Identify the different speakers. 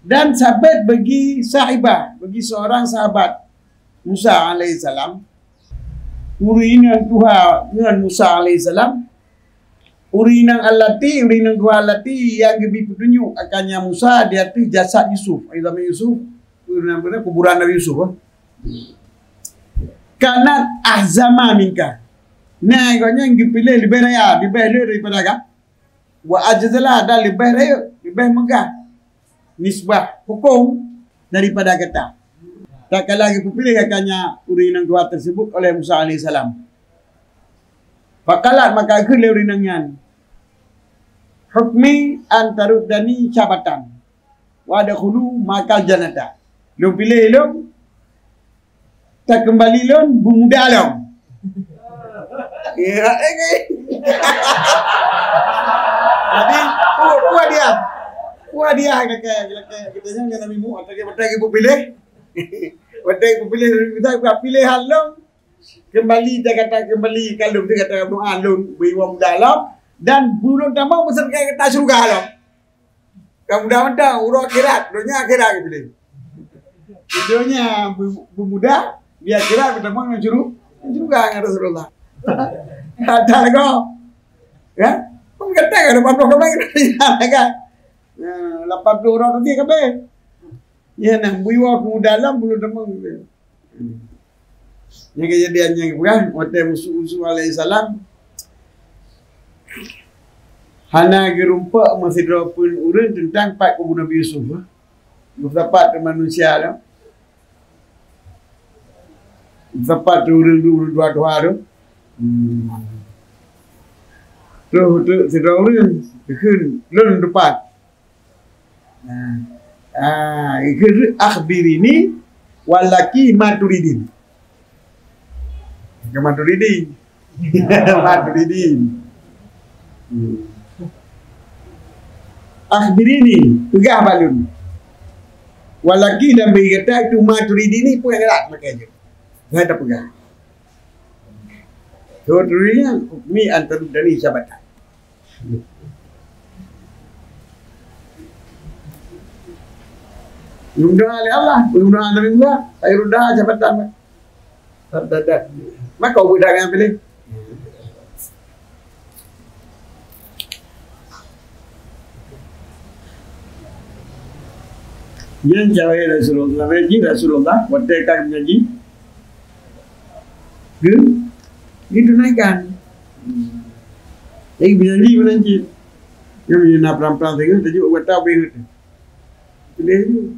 Speaker 1: Dan sahabat bagi sahibah, bagi seorang sahabat Musa alaihissalam, urinan Tuhan dengan Musa alaihissalam, urinan Tuhan allati yang lebih petunjuk akannya Musa di atas jasad Yusuf. Zaman Yusuf, kuburan Nabi Yusuf. Karna ahzama minka. Nah, ikutnya yang dipilih lebih raya, lebih daripada kah? Wa ajzalah dan lebih raya, lebih megah. Nisbah hukum daripada kata. Tak kala lagi pilih akannya urinan Tuhan tersebut oleh Musa alaihissalam. Fakalat maka ke urinannya. Hukmi antaruddani cabatan. Wa dakhulu makal janata. Lu pilih lu tak kembali lu muda lu. Ya, jadi Wah dia kita jangan Nabi Musa kita ibu pilih. Kita ibu pilih kita pilih halong kembali dia kata kembali kalau dia kata doa long biwa muda long dan bulan tambah besar kata surga long. Kamu dah urut akhirat, dunia akhirat pilih. Videonya muda dia akhirat bertemu dengan surga dengan Rasulullah. Ada kau. Ya? Kamu kata ada apa-apa lagi kan? 80 orang nanti kabeh. Ya nak buiwa ke dalam bulu demang. Yang kejadiannya bukan waktu Musa alaihissalam hana gerumpa masih dropun urun tentang pak kubu Nabi Yusuf. Dapat manusia dah. Dapat urun dua tu. Terus sedang urun lun depan. Akhbirini walaki maturidin. Maturidin. Akhbirini pegah balun. Walaki dan berkata itu maturidini pun yang gerak makanya. Enggak ada pegah. Tujuannya hukmi antar dari jabatan. Mudah oleh Allah, mudah Nabi Musa, saya mudah jabatan. Maka kau budak yang pilih. Yang cawai Rasulullah, Rasulullah, waktu kami mengaji, itu naikkan. Yang mengaji, yang mengaji pelan-pelan tengok, tajuk buat tahu pilih itu,